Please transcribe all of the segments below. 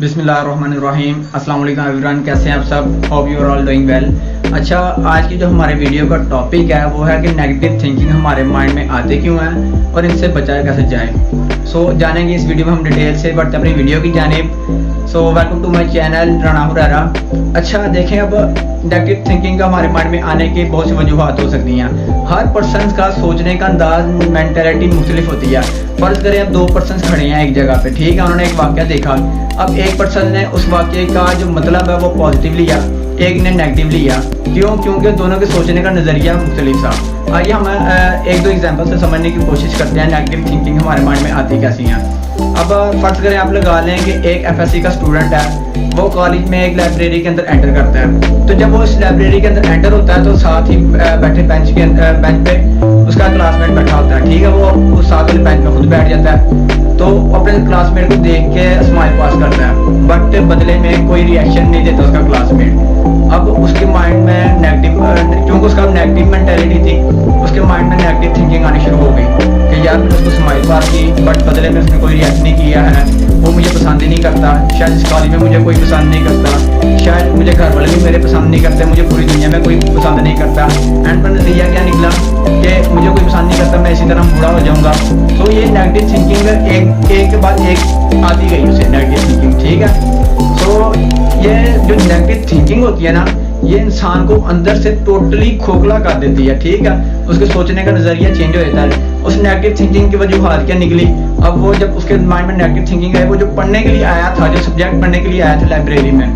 बिस्मिल्लाहिर्रहमानिर्रहीम। अस्सलाम वालेकुम एवरीवन, कैसे हैं आप सब? Hope you are all doing well. अच्छा, आज की जो हमारे वीडियो का टॉपिक है वो है कि नेगेटिव थिंकिंग हमारे माइंड में आते क्यों हैं और इनसे बचाया कैसे जाए। जानेंगे इस वीडियो में हम डिटेल से, बढ़ते अपनी वीडियो की जानिब। Welcome to my channel Rana Hurairah. अच्छा देखें, अब नेगेटिव थिंकिंग का हमारे माइंड में आने की बहुत सी वजूहत हो सकती हैं। हर पर्सन का सोचने का अंदाज, मेंटेलिटी मुख्तलिफ होती है। फर्ज करें अब दो पर्सन खड़े हैं एक जगह पे, ठीक है, उन्होंने एक वाक़या देखा। अब एक पर्सन ने उस वाक़ये का जो मतलब है वो पॉजिटिव लिया, एक ने नेगेटिव लिया। क्यों? क्योंकि दोनों के सोचने का नज़रिया मुख्तलिफ था। आइए हम एक दो एग्जांपल से समझने की कोशिश करते हैं नेगेटिव थिंकिंग हमारे माइंड में आती कैसी हैं। अब फर्ज करें आप लगा लें कि एक एफएससी का स्टूडेंट है, वो कॉलेज में एक लाइब्रेरी के अंदर एंटर करता है। तो जब वो इस लाइब्रेरी के अंदर एंटर होता है तो साथ ही बैठे बेंच पे उसका क्लासमेट बैठा होता है, ठीक है। वो उस साथ वाले बेंच में खुद बैठ जाता है, तो अपने क्लासमेट को देख के स्माइल पास करता है, बट बदले में कोई रिएक्शन नहीं देता उसका क्लासमेट। अब उसके माइंड में नेगेटिव, क्योंकि उसका नेगेटिव मेंटेलिटी थी, उसके माइंड में नेगेटिव थिंकिंग आनी शुरू हो गई कि यार मैंने उसको स्माइल पास की बट बदले में उसने कोई रिएक्ट नहीं किया है, वो मुझे पसंद ही नहीं करता, शायद इस कॉलेज में मुझे कोई पसंद नहीं करता, शायद मुझे घर वाले भी मेरे पसंद नहीं करते, मुझे पूरी दुनिया में कोई पसंद नहीं करता। एंड पर नतीजा क्या निकला कि मुझे कोई पसंद नहीं करता, मैं इसी तरह बूढ़ा हो जाऊंगा। तो ये नेगेटिव थिंकिंग एक के बाद एक आती गई उसे नेगेटिव थिंकिंग, ठीक है। तो ये जो नेगेटिव थिंकिंग होती है ना, ये इंसान को अंदर से टोटली खोखला कर देती है, ठीक है। उसके सोचने का नजरिया चेंज हो जाता है। उस नेगेटिव थिंकिंग की वजूहत क्या निकली? अब वो जब उसके माइंड में नेगेटिव थिंकिंग है, वो जो पढ़ने के लिए आया था, जो सब्जेक्ट पढ़ने के लिए आया था लाइब्रेरी में,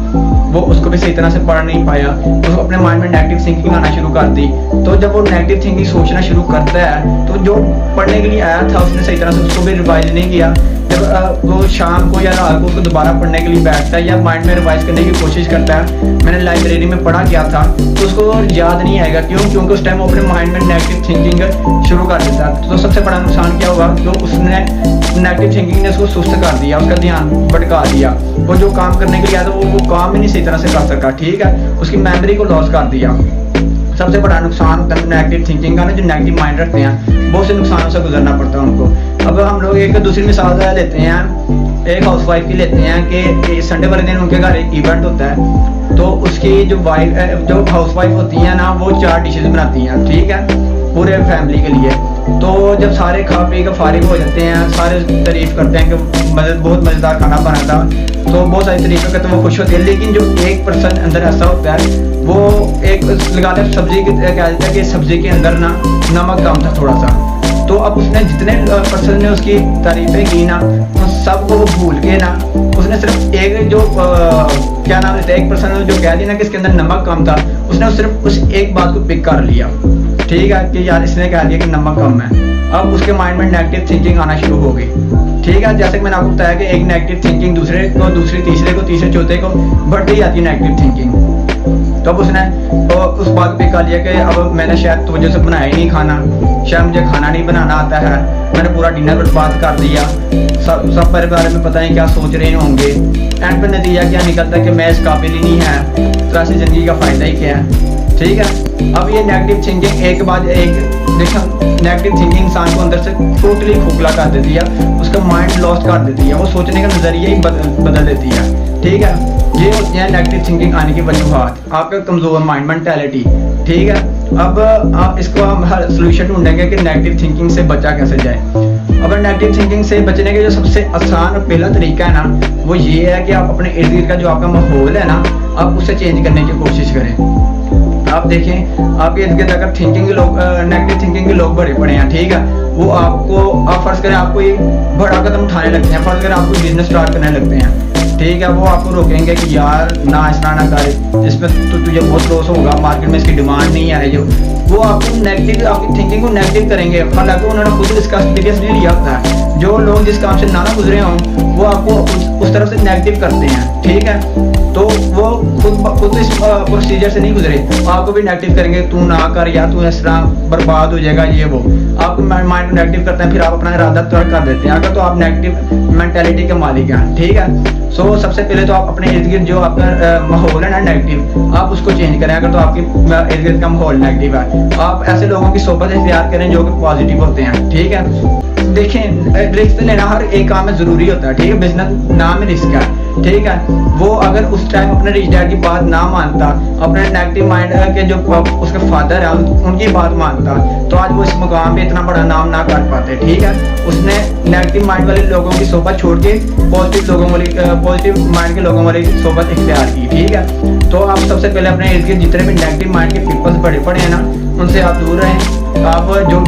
वो उसको भी सही तरह से पढ़ नहीं पाया, उसको अपने माइंड में नेगेटिव थिंकिंग आना शुरू कर दी। तो जब वो नेगेटिव थिंकिंग सोचना शुरू करता है, तो जो पढ़ने के लिए आया था उसने सही तरह से उसको भी रिवाइज नहीं किया। जब वो शाम को या रात को उसको दोबारा पढ़ने के लिए बैठता है या माइंड में रिवाइज करने की कोशिश करता है, मैंने लाइब्रेरी में पढ़ा क्या था, तो उसको याद नहीं आएगा। क्यों? क्योंकि उस टाइम वो अपने माइंड में नेगेटिव थिंकिंग शुरू कर देता है। तो सबसे बड़ा नुकसान क्या होगा? जो उसने नेगेटिव थिंकिंग ने उसको सुस्त कर दिया, उसका ध्यान भटका दिया। वो जो काम करने के लिए आया था वो काम ही नहीं सही तरह से कर सका, ठीक है। उसकी मेमोरी को लॉस कर दिया। सबसे बड़ा नुकसान होता है नेगेटिव थिंकिंग का ना, जो नेगेटिव माइंड रखते हैं, बहुत से नुकसानों से गुजरना पड़ता है उनको। अब हम लोग एक दूसरी मिसाल लेते हैं, एक हाउसवाइफ की लेते हैं कि संडे वाले दिन उनके घर एक इवेंट होता है। तो उसकी जो हाउसवाइफ होती है ना, वो 4 डिशेज बनाती हैं, ठीक है, पूरे फैमिली के लिए। तो जब सारे खा पी के फारिग हो जाते हैं, सारे तारीफ करते हैं कि बहुत मज़ेदार खाना बना था, तो बहुत सारी तारीफें करते हैं, वो खुश होते हैं। लेकिन जो एक पर्सन अंदर ऐसा होता है, वो एक लगाते हैं सब्जी की, क्या कहते हैं कि सब्जी के अंदर ना नमक कम था थोड़ा सा। तो अब उसने जितने पर्सन ने उसकी तारीफें की ना, उन सब को वो भूल के ना, उसने सिर्फ एक जो क्या नाम लेते हैं, एक पर्सन ने जो कह दिया ना कि इसके अंदर नमक कम था, उसने सिर्फ उस एक बात को पिक कर लिया, ठीक है, कि यार इसने कह दिया कि नमक कम है। अब उसके माइंड में नेगेटिव थिंकिंग आना शुरू हो गई, ठीक है। जैसे कि मैंने आपको बताया कि एक नेगेटिव थिंकिंग दूसरे को, दूसरी तीसरे को, तीसरे चौथे को बढ़ती जाती है नेगेटिव थिंकिंग। तो अब उसने तो उस बात पे कह लिया कि अब मैंने शायद तुझे से बनाया ही नहीं खाना, शायद मुझे खाना नहीं बनाना आता है, मैंने पूरा डिनर बर्बाद कर दिया, सब परिवार में पता नहीं क्या सोच रहे होंगे। एंड पर नतीजा क्या निकलता है कि मैं इस काबिल ही नहीं है, तो ऐसी ज़िंदगी का फ़ायदा ही क्या है, ठीक है। अब ये नेगेटिव थिंकिंग एक के बाद एक, देखा, नेगेटिव थिंकिंग इंसान को अंदर से टोटली खोखला कर देती है, उसका माइंड लॉस्ट कर देती है, वो सोचने का नज़रिया ही बदल देती है, ठीक है। ये होती है नेगेटिव थिंकिंग आने की वजूहत, आपका कमज़ोर माइंड, मेंटालिटी, ठीक है। अब आप इसको हम हर सोल्यूशन ढूंढेंगे कि नेगेटिव थिंकिंग से बचा कैसे जाए। अब नेगेटिव थिंकिंग से बचने के जो सबसे आसान और पहला तरीका है ना, वो ये है कि आप अपने इर्द गिर्द का जो आपका माहौल है ना, आप उसे चेंज करने की कोशिश करें। आप देखें, आपके इर्द गिर्द अगर थिंकिंग लोग, नेगेटिव थिंकिंग के लोग बड़े पड़े हैं, ठीक है, वो आपको, आप फर्ज करें आपको ये बड़ा कदम उठाने लगते हैं, फर्ज करें आपको बिजनेस स्टार्ट करने लगते हैं, ठीक है, वो आपको रोकेंगे कि यार ना इस तरह ना कर, इसमें तो तुझे बहुत लॉस होगा, मार्केट में इसकी डिमांड नहीं है, जो वो आपको नेगेटिव, आपकी थिंकिंग को नेगेटिव करेंगे। हालांकि उन्होंने खुद इसका एक्सपीरियंस नहीं लिया होता है। जो लोग जिस काम से ना गुजरे हों, वो आपको उस तरफ से नेगेटिव करते हैं, ठीक है। तो वो खुद इस प्रोसीजर से नहीं गुजरे, आपको भी नेगेटिव करेंगे, तू ना कर यार, तू इस तरह बर्बाद हो जाएगा, ये वो आपको माइंड को नेगेटिव करते हैं, फिर आप अपना इरादा तर्क कर देते हैं। अगर तो आप नेगेटिव मेंटालिटी के मालिक हैं, ठीक है। सबसे पहले तो आप अपने इर्द गिर्द जो आपका माहौल है ना नेगेटिव, आप उसको चेंज करें। अगर तो आपके इर्द गिर्द का माहौल नेगेटिव है, आप ऐसे लोगों की सोबत इख्तियार करें जो कि पॉजिटिव होते हैं, ठीक है। देखें रिस्क लेना हर एक काम में जरूरी होता है, ठीक है। बिजनेस नाम ही रिस्क है, ठीक है। वो अगर उस टाइम अपने रिच डैड की बात ना मानता, अपने नेगेटिव माइंड के जो उसके फादर है उनकी बात मानता, तो आज वो इस मुकाम पे इतना बड़ा नाम ना कर पाते, ठीक है। उसने नेगेटिव माइंड वाले लोगों की सोबत छोड़ के पॉजिटिव माइंड के लोगों वाली सोबत इख्तियार की, ठीक है। तो आप सबसे पहले अपने इर्द गिर्द जितने भी नेगेटिव माइंड के पीपल्स बड़े पड़े हैं ना, उनसे आप दूर रहें। आप जो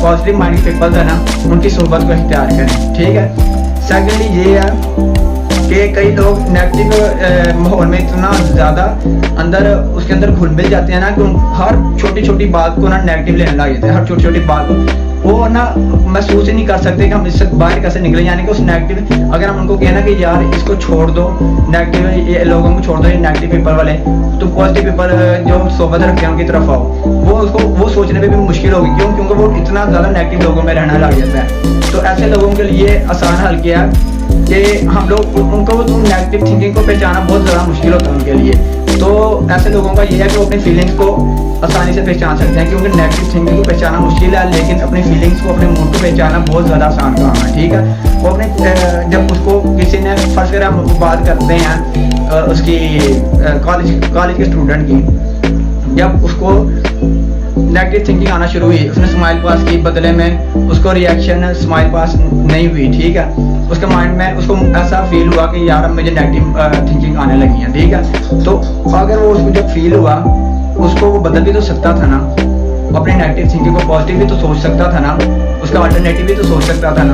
पॉजिटिव माइंड के पीपल्स है ना, उनकी सोबत को इख्तियार करें, ठीक है। सेकेंडली ये है कि कई लोग नेगेटिव माहौल में इतना ज़्यादा उसके अंदर घुल मिल जाते हैं ना कि हर छोटी छोटी बात को ना नेगेटिव लेने लग जाते हैं। हर छोटी छोटी बात को वो ना महसूस ही नहीं कर सकते कि हम इससे बाहर कैसे निकले, यानी कि उस नेगेटिव अगर हम उनको कहना कि यार इसको छोड़ दो, नेगेटिव लोगों को छोड़ दो, ये नेगेटिव पीपल वाले, तो पॉजिटिव पीपल जो सोबत रखते हैं उनकी तरफ आओ, वो सोचने में भी मुश्किल होगी। क्यों? क्योंकि वो इतना ज़्यादा नेगेटिव लोगों में रहना लग जाता है। तो ऐसे लोगों के लिए आसान हल क्या है कि हम लोग उनको नेगेटिव थिंकिंग को पहचाना बहुत ज़्यादा मुश्किल होता है उनके लिए। तो ऐसे लोगों का ये है कि वो अपनी फीलिंग्स को आसानी से पहचान सकते हैं, क्योंकि नेगेटिव थिंकिंग को पहचाना मुश्किल है, लेकिन अपनी फीलिंग्स को, अपने मूड को पहचाना बहुत ज़्यादा आसान काम है, ठीक है। वो अपने जब उसको किसी ने फर्स्ट कर हम बात करते हैं उसकी कॉलेज के स्टूडेंट की, जब उसको नेगेटिव थिंकिंग आना शुरू हुई, उसने स्माइल पास की, बदले में उसको रिएक्शन स्माइल पास नहीं हुई, ठीक है। उसके माइंड में उसको ऐसा फील हुआ कि यार अब मुझे नेगेटिव थिंकिंग आने लगी है, ठीक है। तो अगर वो उसको जब फील हुआ, उसको वो बदल भी तो सकता था ना, अपनी नेगेटिव थिंकिंग को पॉजिटिव भी तो सोच सकता था ना, उसका अल्टरनेटिव भी तो सोच सकता था ना।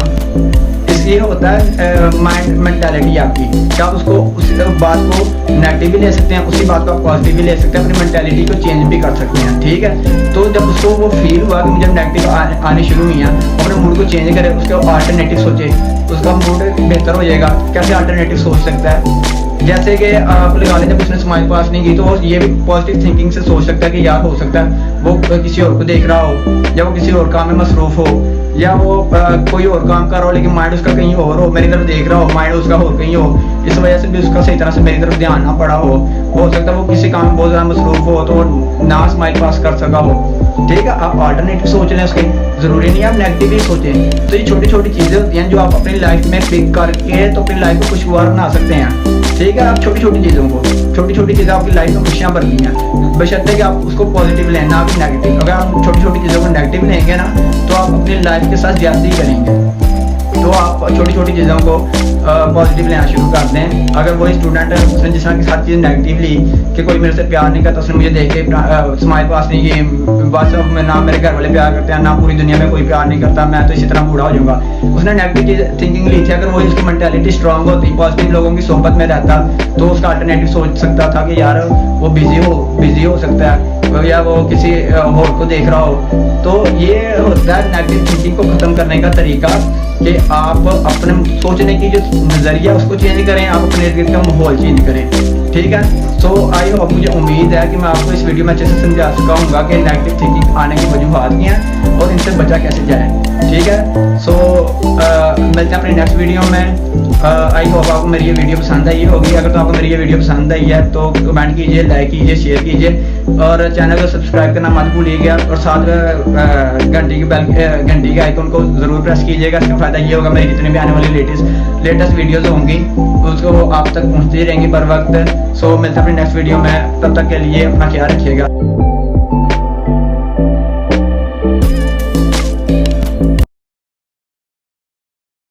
इसलिए होता है माइंड मेंटालिटी आपकी, क्या आप उसको उस बात को नेगेटिव भी ले सकते हैं, उसी बात को आप पॉजिटिव भी ले सकते हैं, अपनी मेंटालिटी को चेंज भी कर सकते हैं, ठीक है। तो जब उसको वो फील हुआ कि मुझे नेगेटिव आने शुरू हुई हैं, अपने मूड को चेंज करे, उसके अल्टरनेटिव सोचे, उसका मूड बेहतर हो जाएगा। कैसे अल्टरनेटिव सोच सकता है? जैसे कि आप लगा लें, जब उसने स्माइल पास नहीं की, तो ये भी पॉजिटिव थिंकिंग से सोच सकता है कि यार हो सकता है वो किसी और को देख रहा हो, या वो किसी और काम में मसरूफ हो, या वो कोई और काम कर रहा हो, लेकिन माइंड उसका कहीं और हो, मेरी तरफ देख रहा हो, माइंड उसका और कहीं हो, इस वजह से भी उसका सही तरह से मेरी तरफ ध्यान ना पड़ा हो सकता है वो किसी काम में बहुत ज़्यादा मसरूफ हो तो ना स्माइल पास कर सका हो, ठीक है। आप अल्टरनेटिव सोच लें उसके, जरूरी नहीं आप नेगेटिव ही सोचें। तो ये छोटी छोटी चीज़ें होती हैं जो आप अपनी लाइफ में पिक करके तो अपनी लाइफ को खुशगवार बना सकते हैं, ठीक है। आप छोटी छोटी चीज़ें आपकी लाइफ में खुशियाँ भरती हैं, बशर्ते कि आप उसको पॉजिटिव लें, ना भी नेगेटिव। अगर आप छोटी छोटी चीज़ों को नेगेटिव लेंगे ना, तो आप अपनी लाइफ के साथ ज्यादती करेंगे। तो आप छोटी छोटी चीज़ों को पॉजिटिव लेना शुरू कर दें। अगर वही स्टूडेंट है, उसने जिस तरह की हर चीज़ नेगेटिव ली कि कोई मेरे से प्यार नहीं करता, उसने मुझे देख के स्माइल पास नहीं की, बस अब मैं ना मेरे घर वाले प्यार करते हैं, ना पूरी दुनिया में कोई प्यार नहीं करता, मैं तो इसी तरह बूढ़ा हो जाऊंगा। उसने नेगेटिव थिंकिंग ली थी। अगर वही उसकी मेंटालिटी स्ट्रांग होती, पॉजिटिव लोगों की सोबत में रहता, तो उसका अल्टरनेटिव सोच सकता था कि यार वो बिजी हो सकता है, या वो किसी और को देख रहा हो। तो ये होता है नेगेटिव थिंकिंग को ख़त्म करने का तरीका, कि आप अपने सोचने की जो नज़रिया उसको चेंज करें, आप अपने इर्द गिर्द का माहौल चेंज करें, ठीक है। सो आई होप, मुझे उम्मीद है कि मैं आपको इस वीडियो में अच्छे से समझा चुका हूँगा कि नेगेटिव थिंकिंग आने की वजूहात क्या हैं और इनसे बचा कैसे जाए, ठीक है। सो मिलते हैं अपने नेक्स्ट वीडियो में। आई होप आपको मेरी ये वीडियो पसंद आई होगी। अगर तो आपको मेरी ये वीडियो पसंद आई है तो कमेंट कीजिए, लाइक कीजिए, शेयर कीजिए और चैनल को सब्सक्राइब करना मत भूलिएगा, और साथ घंटी के आइकन को ज़रूर प्रेस कीजिएगा। इसका फ़ायदा ये होगा, मेरी जितने भी आने वाली लेटेस्ट वीडियोज़ होंगी उसको आप तक पहुँचती रहेंगी बर वक्त। सो मिलते हैं अपनी नेक्स्ट वीडियो में, तब तक के लिए अपना ख्याल रखिएगा।